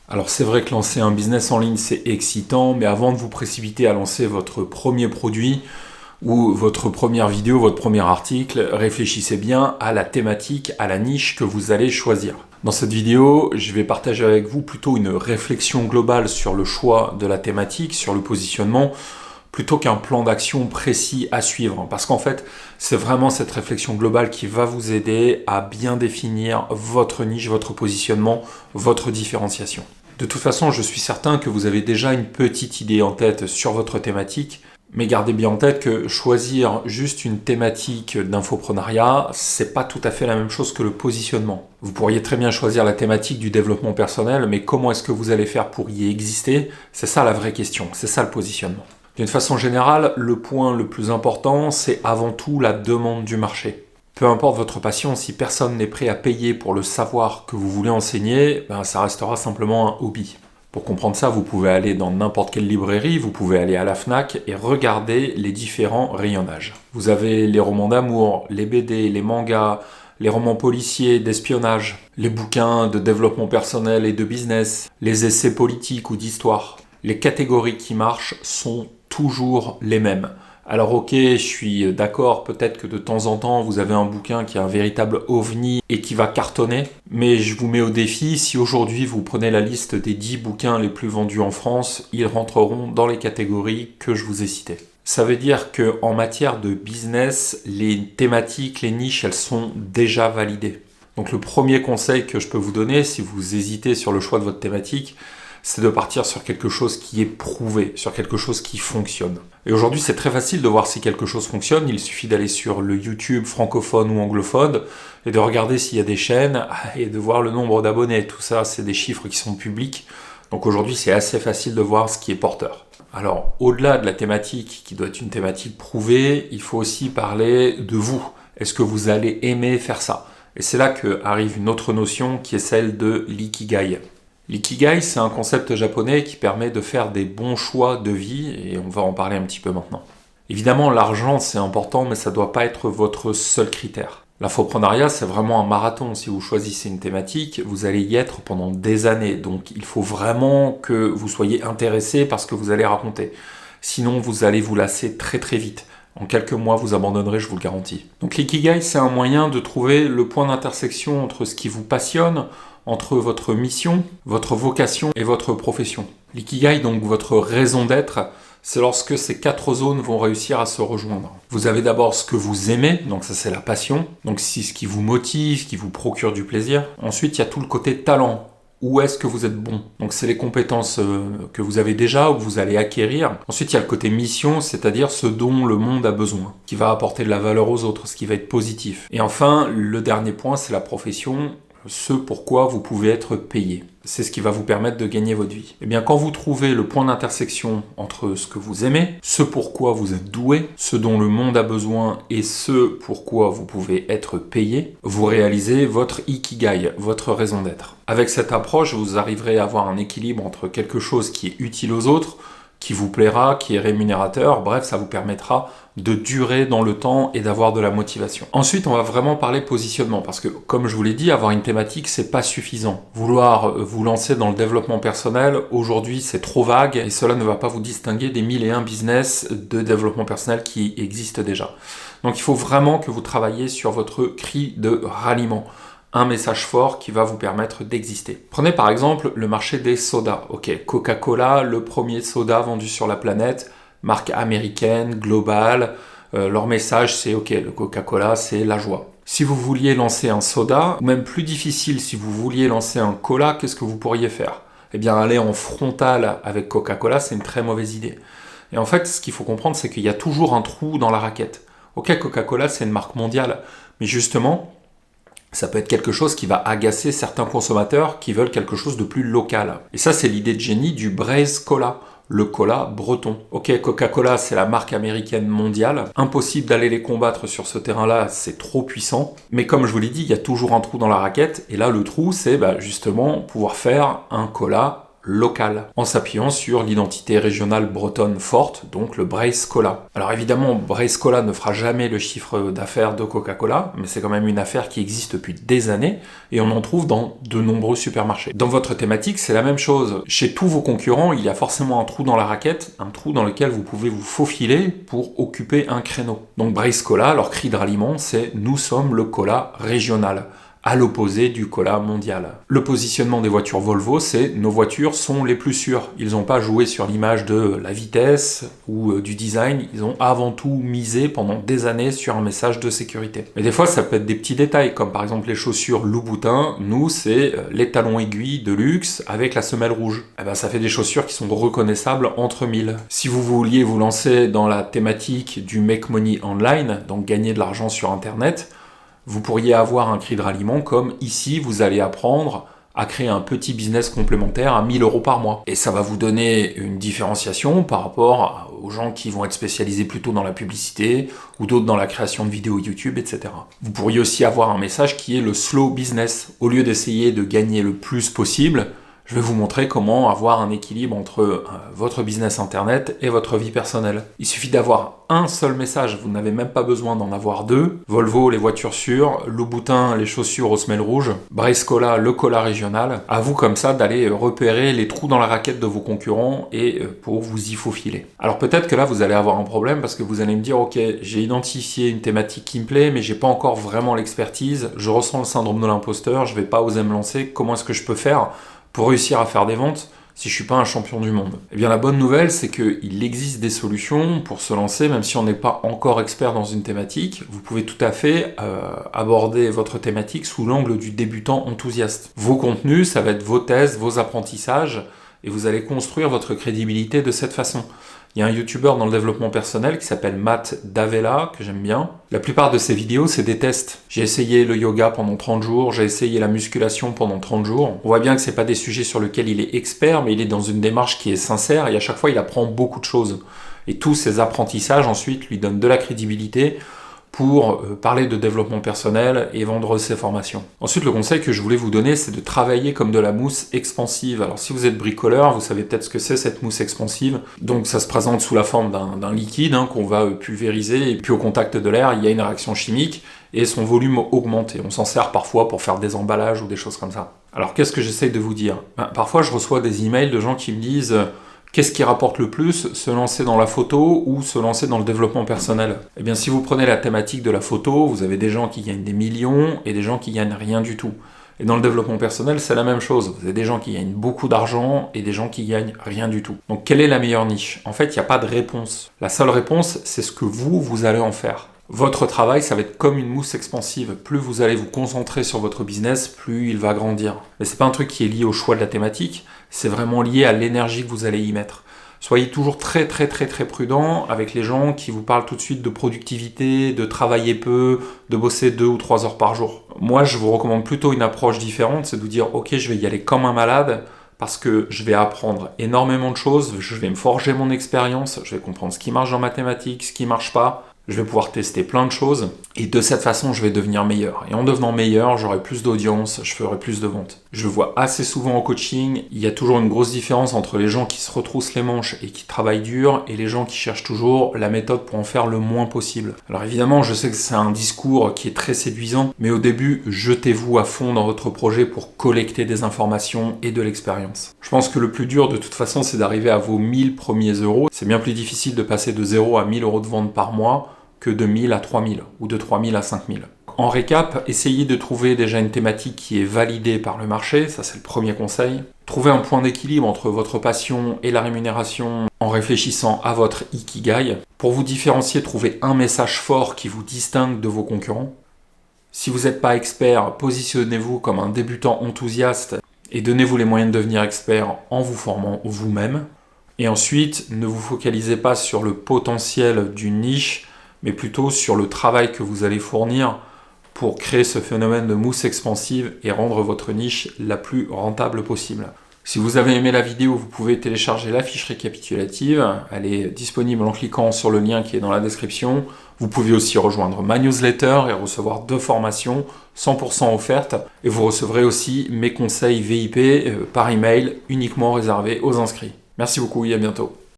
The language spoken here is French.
Alors c'est vrai que lancer un business en ligne c'est excitant, mais avant de vous précipiter à lancer votre premier produit ou votre première vidéo, votre premier article, réfléchissez bien à la thématique, à la niche que vous allez choisir. Dans cette vidéo, je vais partager avec vous plutôt une réflexion globale sur le choix de la thématique, sur le positionnement, plutôt qu'un plan d'action précis à suivre. Parce qu'en fait, c'est vraiment cette réflexion globale qui va vous aider à bien définir votre niche, votre positionnement, votre différenciation. De toute façon, je suis certain que vous avez déjà une petite idée en tête sur votre thématique, mais gardez bien en tête que choisir juste une thématique d'infoprenariat, c'est pas tout à fait la même chose que le positionnement. Vous pourriez très bien choisir la thématique du développement personnel, mais comment est-ce que vous allez faire pour y exister? C'est ça la vraie question, c'est ça le positionnement. D'une façon générale, le point le plus important, c'est avant tout la demande du marché. Peu importe votre passion, si personne n'est prêt à payer pour le savoir que vous voulez enseigner, ça restera simplement un hobby. Pour comprendre ça, vous pouvez aller dans n'importe quelle librairie, vous pouvez aller à la FNAC et regarder les différents rayonnages. Vous avez les romans d'amour, les BD, les mangas, les romans policiers, d'espionnage, les bouquins de développement personnel et de business, les essais politiques ou d'histoire. Les catégories qui marchent sont toujours les mêmes. Alors ok, je suis d'accord, peut-être que de temps en temps, vous avez un bouquin qui est un véritable ovni et qui va cartonner, mais je vous mets au défi, si aujourd'hui vous prenez la liste des 10 bouquins les plus vendus en France, ils rentreront dans les catégories que je vous ai citées. Ça veut dire qu'en matière de business, les thématiques, les niches, elles sont déjà validées. Donc le premier conseil que je peux vous donner, si vous hésitez sur le choix de votre thématique, c'est de partir sur quelque chose qui est prouvé, sur quelque chose qui fonctionne. Et aujourd'hui, c'est très facile de voir si quelque chose fonctionne. Il suffit d'aller sur le YouTube francophone ou anglophone et de regarder s'il y a des chaînes et de voir le nombre d'abonnés. Tout ça, c'est des chiffres qui sont publics. Donc aujourd'hui, c'est assez facile de voir ce qui est porteur. Alors, au-delà de la thématique, qui doit être une thématique prouvée, il faut aussi parler de vous. Est-ce que vous allez aimer faire ça? Et c'est là qu'arrive une autre notion qui est celle de l'ikigai. L'ikigai, c'est un concept japonais qui permet de faire des bons choix de vie et on va en parler un petit peu maintenant. Évidemment, l'argent, c'est important, mais ça ne doit pas être votre seul critère. L'infoprenariat, c'est vraiment un marathon. Si vous choisissez une thématique, vous allez y être pendant des années. Donc, il faut vraiment que vous soyez intéressé par ce que vous allez raconter. Sinon, vous allez vous lasser très très vite. En quelques mois, vous abandonnerez, je vous le garantis. Donc, l'ikigai, c'est un moyen de trouver le point d'intersection entre ce qui vous passionne, entre votre mission, votre vocation et votre profession. L'ikigai, donc votre raison d'être, c'est lorsque ces 4 zones vont réussir à se rejoindre. Vous avez d'abord ce que vous aimez, donc ça c'est la passion, donc c'est ce qui vous motive, qui vous procure du plaisir. Ensuite, il y a tout le côté talent. Où est-ce que vous êtes bon? Donc c'est les compétences que vous avez déjà ou que vous allez acquérir. Ensuite, il y a le côté mission, c'est-à-dire ce dont le monde a besoin, qui va apporter de la valeur aux autres, ce qui va être positif. Et enfin, le dernier point, c'est la profession, ce pourquoi vous pouvez être payé. C'est ce qui va vous permettre de gagner votre vie. Et bien quand vous trouvez le point d'intersection entre ce que vous aimez, ce pourquoi vous êtes doué, ce dont le monde a besoin et ce pourquoi vous pouvez être payé, vous réalisez votre ikigai, votre raison d'être. Avec cette approche, vous arriverez à avoir un équilibre entre quelque chose qui est utile aux autres, qui vous plaira, qui est rémunérateur, bref, ça vous permettra de durer dans le temps et d'avoir de la motivation. Ensuite, on va vraiment parler positionnement, parce que, comme je vous l'ai dit, avoir une thématique, c'est pas suffisant. Vouloir vous lancer dans le développement personnel, aujourd'hui, c'est trop vague, et cela ne va pas vous distinguer des 1001 business de développement personnel qui existent déjà. Donc, il faut vraiment que vous travailliez sur votre cri de ralliement. Un message fort qui va vous permettre d'exister. Prenez par exemple le marché des sodas. Ok, Coca-Cola, le premier soda vendu sur la planète, marque américaine, globale. Leur message c'est ok, le Coca-Cola c'est la joie. Si vous vouliez lancer un soda, ou même plus difficile, si vous vouliez lancer un cola, qu'est-ce que vous pourriez faire? Eh bien aller en frontal avec Coca-Cola, c'est une très mauvaise idée. Et en fait, ce qu'il faut comprendre, c'est qu'il y a toujours un trou dans la raquette. Ok, Coca-Cola c'est une marque mondiale, mais justement, ça peut être quelque chose qui va agacer certains consommateurs qui veulent quelque chose de plus local. Et ça, c'est l'idée de génie du Braise Cola, le cola breton. Ok, Coca-Cola, c'est la marque américaine mondiale. Impossible d'aller les combattre sur ce terrain-là, c'est trop puissant. Mais comme je vous l'ai dit, il y a toujours un trou dans la raquette. Et là, le trou, c'est justement pouvoir faire un cola local, en s'appuyant sur l'identité régionale bretonne forte, donc le Brace Cola. Alors évidemment, Brace Cola ne fera jamais le chiffre d'affaires de Coca-Cola, mais c'est quand même une affaire qui existe depuis des années, et on en trouve dans de nombreux supermarchés. Dans votre thématique, c'est la même chose. Chez tous vos concurrents, il y a forcément un trou dans la raquette, un trou dans lequel vous pouvez vous faufiler pour occuper un créneau. Donc Brace Cola, leur cri de ralliement, c'est « Nous sommes le cola régional ». À l'opposé du cola mondial. Le positionnement des voitures Volvo, c'est nos voitures sont les plus sûres. Ils n'ont pas joué sur l'image de la vitesse ou du design, ils ont avant tout misé pendant des années sur un message de sécurité. Mais des fois, ça peut être des petits détails, comme par exemple les chaussures Louboutin. Nous, c'est les talons aiguilles de luxe avec la semelle rouge. Et ben, ça fait des chaussures qui sont reconnaissables entre mille. Si vous vouliez vous lancer dans la thématique du make money online, donc gagner de l'argent sur Internet, vous pourriez avoir un cri de ralliement comme ici, vous allez apprendre à créer un petit business complémentaire à 1 000 € par mois. Et ça va vous donner une différenciation par rapport aux gens qui vont être spécialisés plutôt dans la publicité ou d'autres dans la création de vidéos YouTube, etc. Vous pourriez aussi avoir un message qui est le slow business. Au lieu d'essayer de gagner le plus possible, je vais vous montrer comment avoir un équilibre entre votre business internet et votre vie personnelle. Il suffit d'avoir un seul message, vous n'avez même pas besoin d'en avoir deux. Volvo, les voitures sûres, Louboutin, les chaussures aux semelles rouges, Brace Cola, le cola régional. À vous comme ça d'aller repérer les trous dans la raquette de vos concurrents et pour vous y faufiler. Alors peut-être que là vous allez avoir un problème parce que vous allez me dire ok, j'ai identifié une thématique qui me plaît mais j'ai pas encore vraiment l'expertise, je ressens le syndrome de l'imposteur, je vais pas oser me lancer, comment est-ce que je peux faire pour réussir à faire des ventes si je suis pas un champion du monde? Eh bien la bonne nouvelle, c'est qu'il existe des solutions pour se lancer, même si on n'est pas encore expert dans une thématique. Vous pouvez tout à fait aborder votre thématique sous l'angle du débutant enthousiaste. Vos contenus, ça va être vos tests, vos apprentissages, et vous allez construire votre crédibilité de cette façon. Il y a un youtubeur dans le développement personnel qui s'appelle Matt Davella, que j'aime bien. La plupart de ses vidéos, c'est des tests. J'ai essayé le yoga pendant 30 jours, j'ai essayé la musculation pendant 30 jours. On voit bien que c'est pas des sujets sur lesquels il est expert, mais il est dans une démarche qui est sincère et à chaque fois, il apprend beaucoup de choses. Et tous ces apprentissages, ensuite, lui donnent de la crédibilité pour parler de développement personnel et vendre ses formations. Ensuite, le conseil que je voulais vous donner, c'est de travailler comme de la mousse expansive. Alors si vous êtes bricoleur, vous savez peut-être ce que c'est cette mousse expansive. Donc ça se présente sous la forme d'un liquide qu'on va pulvériser et puis au contact de l'air, il y a une réaction chimique et son volume augmente. Et on s'en sert parfois pour faire des emballages ou des choses comme ça. Alors qu'est-ce que j'essaye de vous dire ? Parfois je reçois des emails de gens qui me disent qu'est-ce qui rapporte le plus, se lancer dans la photo ou se lancer dans le développement personnel? Eh bien, si vous prenez la thématique de la photo, vous avez des gens qui gagnent des millions et des gens qui gagnent rien du tout. Et dans le développement personnel, c'est la même chose. Vous avez des gens qui gagnent beaucoup d'argent et des gens qui gagnent rien du tout. Donc, quelle est la meilleure niche? En fait, il n'y a pas de réponse. La seule réponse, c'est ce que vous allez en faire. Votre travail, ça va être comme une mousse expansive. Plus vous allez vous concentrer sur votre business, plus il va grandir. Mais c'est pas un truc qui est lié au choix de la thématique, c'est vraiment lié à l'énergie que vous allez y mettre. Soyez toujours très prudent avec les gens qui vous parlent tout de suite de productivité, de travailler peu, de bosser 2 ou 3 heures par jour. Moi, je vous recommande plutôt une approche différente, c'est de vous dire ok, je vais y aller comme un malade, parce que je vais apprendre énormément de choses, je vais me forger mon expérience, je vais comprendre ce qui marche dans ma thématique, ce qui marche pas. Je vais pouvoir tester plein de choses et de cette façon, je vais devenir meilleur. Et en devenant meilleur, j'aurai plus d'audience, je ferai plus de ventes. Je le vois assez souvent en coaching, il y a toujours une grosse différence entre les gens qui se retroussent les manches et qui travaillent dur et les gens qui cherchent toujours la méthode pour en faire le moins possible. Alors évidemment, je sais que c'est un discours qui est très séduisant, mais au début, jetez-vous à fond dans votre projet pour collecter des informations et de l'expérience. Je pense que le plus dur de toute façon, c'est d'arriver à vos 1000 premiers euros. C'est bien plus difficile de passer de 0 à 1000 € de vente par mois que de 1000 à 3000 ou de 3000 à 5000. En récap, essayez de trouver déjà une thématique qui est validée par le marché, ça c'est le premier conseil. Trouvez un point d'équilibre entre votre passion et la rémunération en réfléchissant à votre ikigai. Pour vous différencier, trouvez un message fort qui vous distingue de vos concurrents. Si vous n'êtes pas expert, positionnez-vous comme un débutant enthousiaste et donnez-vous les moyens de devenir expert en vous formant vous-même. Et ensuite, ne vous focalisez pas sur le potentiel d'une niche, mais plutôt sur le travail que vous allez fournir pour créer ce phénomène de mousse expansive et rendre votre niche la plus rentable possible. Si vous avez aimé la vidéo, vous pouvez télécharger la fiche récapitulative. Elle est disponible en cliquant sur le lien qui est dans la description. Vous pouvez aussi rejoindre ma newsletter et recevoir 2 formations 100% offertes. Et vous recevrez aussi mes conseils VIP par email uniquement réservés aux inscrits. Merci beaucoup et à bientôt.